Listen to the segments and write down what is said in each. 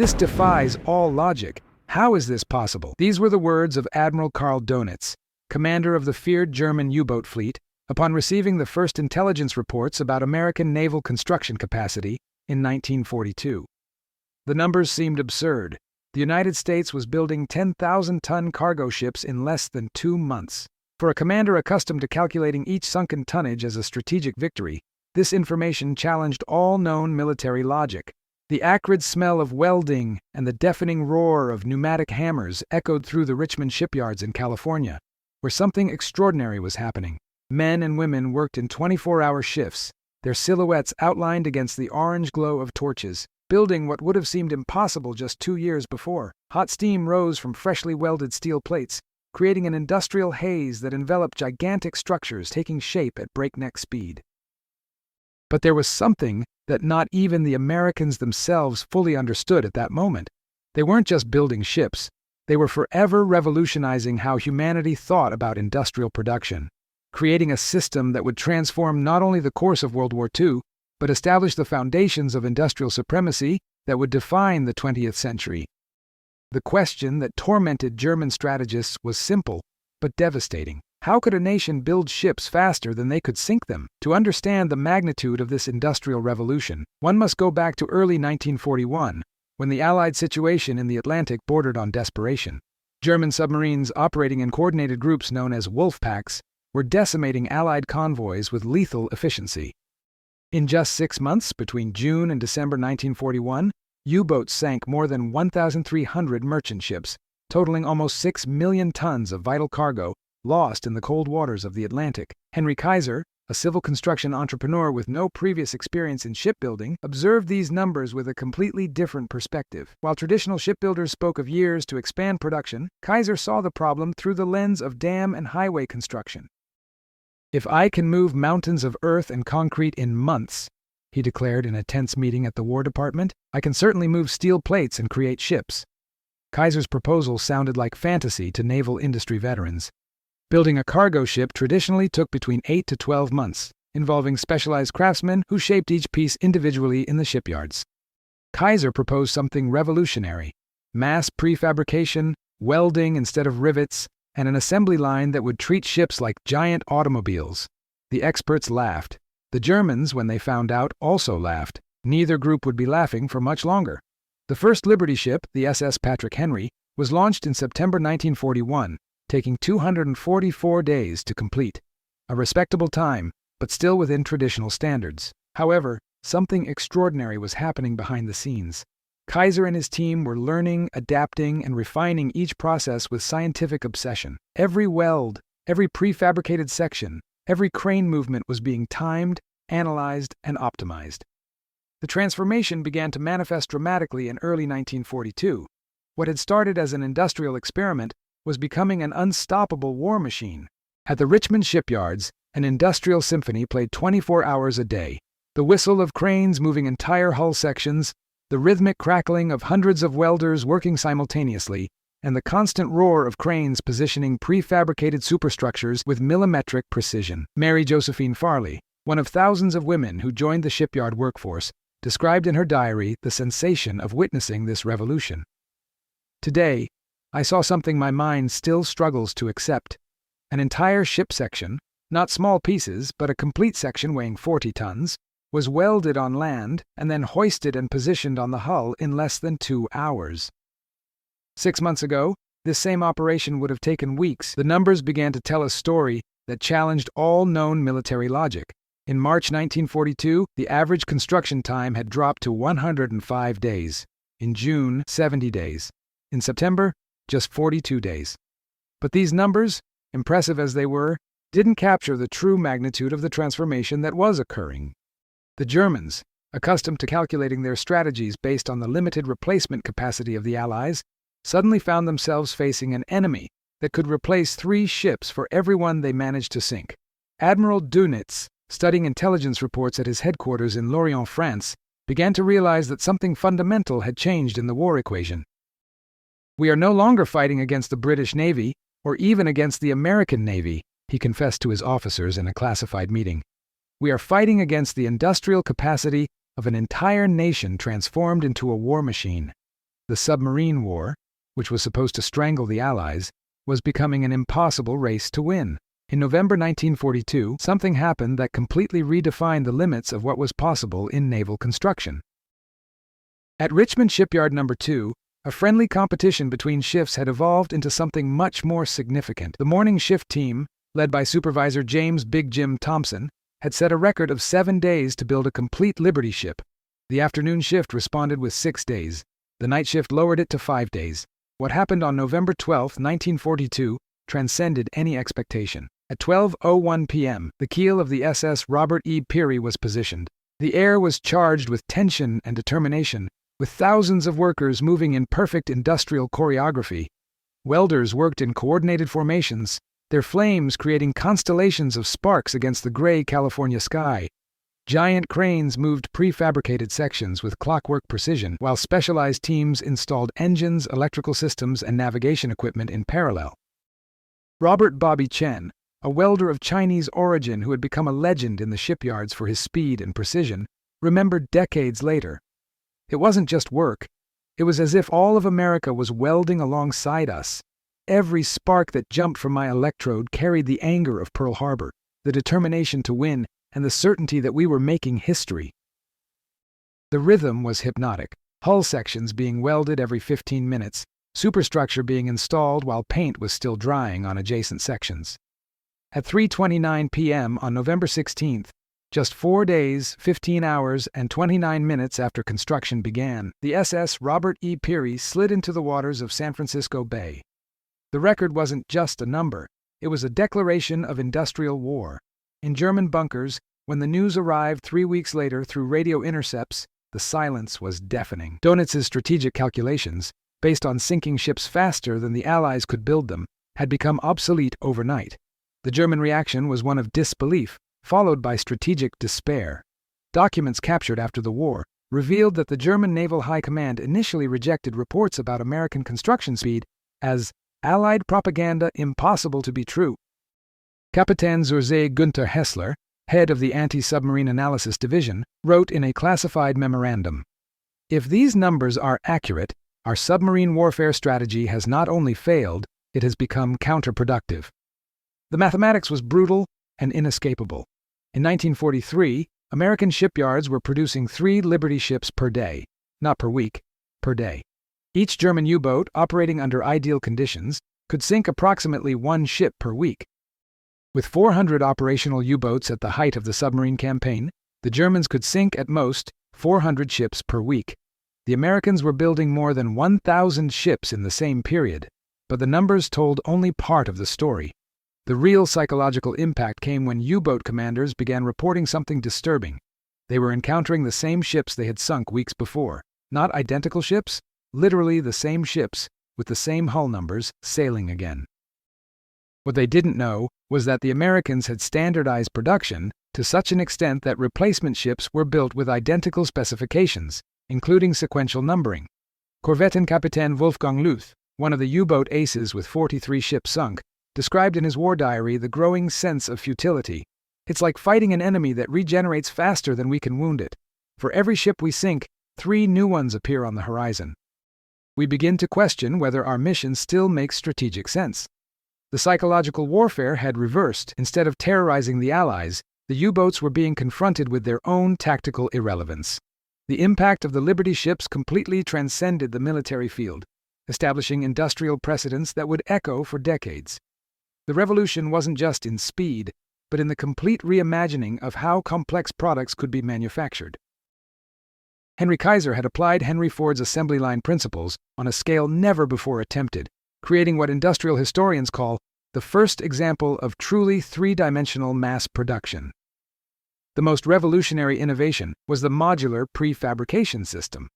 This defies all logic. How is this possible? These were the words of Admiral Karl Dönitz, commander of the feared German U-boat fleet, upon receiving the first intelligence reports about American naval construction capacity in 1942. The numbers seemed absurd. The United States was building 10,000-ton cargo ships in less than 2 months. For a commander accustomed to calculating each sunken tonnage as a strategic victory, this information challenged all known military logic. The acrid smell of welding and the deafening roar of pneumatic hammers echoed through the Richmond shipyards in California, where something extraordinary was happening. Men and women worked in 24-hour shifts, their silhouettes outlined against the orange glow of torches, building what would have seemed impossible just 2 years before. Hot steam rose from freshly welded steel plates, creating an industrial haze that enveloped gigantic structures taking shape at breakneck speed. But there was something that not even the Americans themselves fully understood at that moment. They weren't just building ships. They were forever revolutionizing how humanity thought about industrial production, creating a system that would transform not only the course of World War II, but establish the foundations of industrial supremacy that would define the 20th century. The question that tormented German strategists was simple, but devastating. How could a nation build ships faster than they could sink them? To understand the magnitude of this industrial revolution, one must go back to early 1941, when the Allied situation in the Atlantic bordered on desperation. German submarines operating in coordinated groups known as wolf packs were decimating Allied convoys with lethal efficiency. In just 6 months, between June and December 1941, U-boats sank more than 1,300 merchant ships, totaling almost 6 million tons of vital cargo lost in the cold waters of the Atlantic. Henry Kaiser, a civil construction entrepreneur with no previous experience in shipbuilding, observed these numbers with a completely different perspective. While traditional shipbuilders spoke of years to expand production, Kaiser saw the problem through the lens of dam and highway construction. "If I can move mountains of earth and concrete in months," he declared in a tense meeting at the War Department, "I can certainly move steel plates and create ships." Kaiser's proposal sounded like fantasy to naval industry veterans. Building a cargo ship traditionally took between 8 to 12 months, involving specialized craftsmen who shaped each piece individually in the shipyards. Kaiser proposed something revolutionary: mass prefabrication, welding instead of rivets, and an assembly line that would treat ships like giant automobiles. The experts laughed. The Germans, when they found out, also laughed. Neither group would be laughing for much longer. The first Liberty ship, the SS Patrick Henry, was launched in September 1941, taking 244 days to complete. A respectable time, but still within traditional standards. However, something extraordinary was happening behind the scenes. Kaiser and his team were learning, adapting, and refining each process with scientific obsession. Every weld, every prefabricated section, every crane movement was being timed, analyzed, and optimized. The transformation began to manifest dramatically in early 1942. What had started as an industrial experiment was becoming an unstoppable war machine. At the Richmond shipyards, an industrial symphony played 24 hours a day. The whistle of cranes moving entire hull sections, the rhythmic crackling of hundreds of welders working simultaneously, and the constant roar of cranes positioning prefabricated superstructures with millimetric precision. Mary Josephine Farley, one of thousands of women who joined the shipyard workforce, described in her diary the sensation of witnessing this revolution. "Today, I saw something my mind still struggles to accept. An entire ship section, not small pieces, but a complete section weighing 40 tons, was welded on land and then hoisted and positioned on the hull in less than 2 hours. 6 months ago, this same operation would have taken weeks. The numbers began to tell a story that challenged all known military logic. In March 1942, the average construction time had dropped to 105 days. In June, 70 days. In September, just 42 days. But these numbers, impressive as they were, didn't capture the true magnitude of the transformation that was occurring. The Germans, accustomed to calculating their strategies based on the limited replacement capacity of the Allies, suddenly found themselves facing an enemy that could replace 3 ships for every one they managed to sink. Admiral Dönitz, studying intelligence reports at his headquarters in Lorient, France, began to realize that something fundamental had changed in the war equation. "We are no longer fighting against the British Navy, or even against the American Navy," he confessed to his officers in a classified meeting. "We are fighting against the industrial capacity of an entire nation transformed into a war machine." the submarine war, which was supposed to strangle the Allies, was becoming an impossible race to win. In November 1942, something happened that completely redefined the limits of what was possible in naval construction. At Richmond Shipyard No. 2, a friendly competition between shifts had evolved into something much more significant. The morning shift team, led by Supervisor James Big Jim Thompson, had set a record of 7 days to build a complete Liberty ship. The afternoon shift responded with 6 days. The night shift lowered it to 5 days. What happened on November 12, 1942, transcended any expectation. At 12:01 p.m., the keel of the SS Robert E. Peary was positioned. The air was charged with tension and determination, with thousands of workers moving in perfect industrial choreography. Welders worked in coordinated formations, their flames creating constellations of sparks against the gray California sky. Giant cranes moved prefabricated sections with clockwork precision, while specialized teams installed engines, electrical systems, and navigation equipment in parallel. Robert Bobby Chen, a welder of Chinese origin who had become a legend in the shipyards for his speed and precision, remembered decades later. It wasn't just work. It was as if all of America was welding alongside us. Every spark that jumped from my electrode carried the anger of Pearl Harbor, the determination to win, and the certainty that we were making history. The rhythm was hypnotic, hull sections being welded every 15 minutes, superstructure being installed while paint was still drying on adjacent sections. At 3:29 p.m. on November 16th, just 4 days, 15 hours, and 29 minutes after construction began, the SS Robert E. Peary slid into the waters of San Francisco Bay. The record wasn't just a number, it was a declaration of industrial war. In German bunkers, when the news arrived 3 weeks later through radio intercepts, the silence was deafening. Dönitz's strategic calculations, based on sinking ships faster than the Allies could build them, had become obsolete overnight. The German reaction was one of disbelief, followed by strategic despair. Documents captured after the war revealed that the German Naval High Command initially rejected reports about American construction speed as Allied propaganda impossible to be true. Kapitän zur See Günther Hessler, head of the Anti-Submarine Analysis Division, wrote in a classified memorandum, "If these numbers are accurate, our submarine warfare strategy has not only failed, it has become counterproductive." The mathematics was brutal and inescapable. In 1943, American shipyards were producing 3 Liberty ships per day, not per week, per day. Each German U-boat, operating under ideal conditions, could sink approximately 1 ship per week. With 400 operational U-boats at the height of the submarine campaign, the Germans could sink at most 400 ships per week. The Americans were building more than 1,000 ships in the same period, but the numbers told only part of the story. The real psychological impact came when U-boat commanders began reporting something disturbing. They were encountering the same ships they had sunk weeks before. Not identical ships, literally the same ships, with the same hull numbers, sailing again. What they didn't know was that the Americans had standardized production to such an extent that replacement ships were built with identical specifications, including sequential numbering. Korvettenkapitän Wolfgang Luth, one of the U-boat aces with 43 ships sunk, described in his war diary the growing sense of futility. "It's like fighting an enemy that regenerates faster than we can wound it. For every ship we sink, 3 new ones appear on the horizon. We begin to question whether our mission still makes strategic sense." The psychological warfare had reversed. Instead of terrorizing the Allies, the U-boats were being confronted with their own tactical irrelevance. The impact of the Liberty ships completely transcended the military field, establishing industrial precedents that would echo for decades. The revolution wasn't just in speed, but in the complete reimagining of how complex products could be manufactured. Henry Kaiser had applied Henry Ford's assembly line principles on a scale never before attempted, creating what industrial historians call the first example of truly 3-dimensional mass production. The most revolutionary innovation was the modular prefabrication system.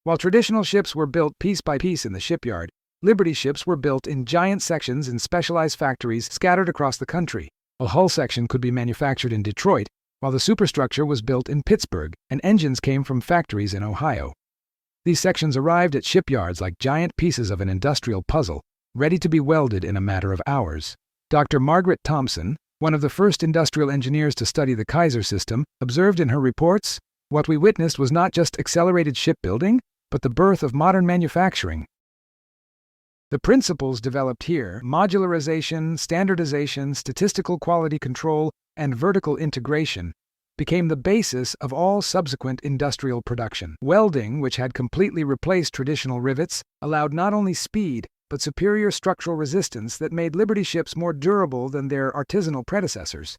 While traditional ships were built piece by piece in the shipyard, Liberty ships were built in giant sections in specialized factories scattered across the country. A hull section could be manufactured in Detroit, while the superstructure was built in Pittsburgh, and engines came from factories in Ohio. These sections arrived at shipyards like giant pieces of an industrial puzzle, ready to be welded in a matter of hours. Dr. Margaret Thompson, one of the first industrial engineers to study the Kaiser system, observed in her reports, "What we witnessed was not just accelerated shipbuilding, but the birth of modern manufacturing. The principles developed here, modularization, standardization, statistical quality control, and vertical integration, became the basis of all subsequent industrial production. Welding, which had completely replaced traditional rivets, allowed not only speed, but superior structural resistance that made Liberty ships more durable than their artisanal predecessors.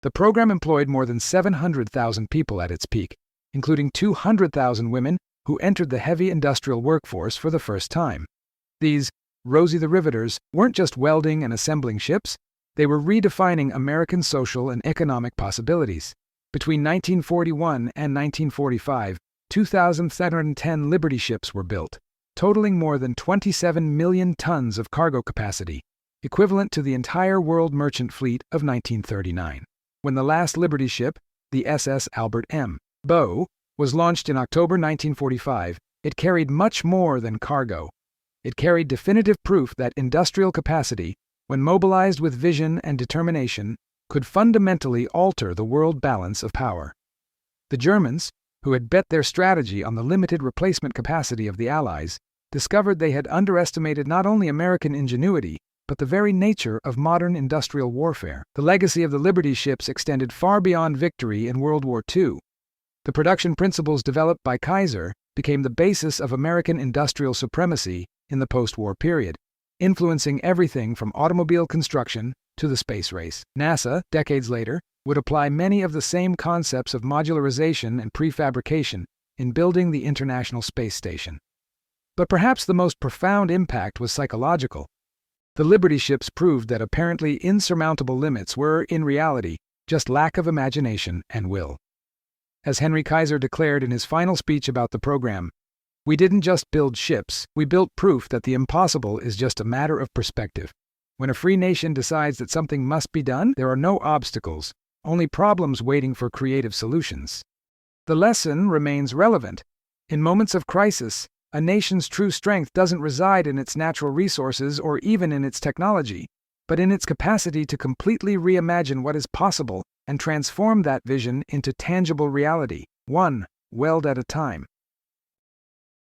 The program employed more than 700,000 people at its peak, including 200,000 women who entered the heavy industrial workforce for the first time. These Rosie the Riveters weren't just welding and assembling ships, they were redefining American social and economic possibilities. Between 1941 and 1945, 2,710 Liberty ships were built, totaling more than 27 million tons of cargo capacity, equivalent to the entire world merchant fleet of 1939. When the last Liberty ship, the SS Albert M. Bow, was launched in October 1945, it carried much more than cargo. It carried definitive proof that industrial capacity, when mobilized with vision and determination, could fundamentally alter the world balance of power. The Germans, who had bet their strategy on the limited replacement capacity of the Allies, discovered they had underestimated not only American ingenuity, but the very nature of modern industrial warfare. The legacy of the Liberty ships extended far beyond victory in World War II. The production principles developed by Kaiser became the basis of American industrial supremacy in the post-war period, influencing everything from automobile construction to the space race. NASA, decades later, would apply many of the same concepts of modularization and prefabrication in building the International Space Station. But perhaps the most profound impact was psychological. The Liberty ships proved that apparently insurmountable limits were, in reality, just lack of imagination and will. As Henry Kaiser declared in his final speech about the program, "We didn't just build ships, we built proof that the impossible is just a matter of perspective. When a free nation decides that something must be done, there are no obstacles, only problems waiting for creative solutions." The lesson remains relevant. In moments of crisis, a nation's true strength doesn't reside in its natural resources or even in its technology, but in its capacity to completely reimagine what is possible and transform that vision into tangible reality, one weld at a time.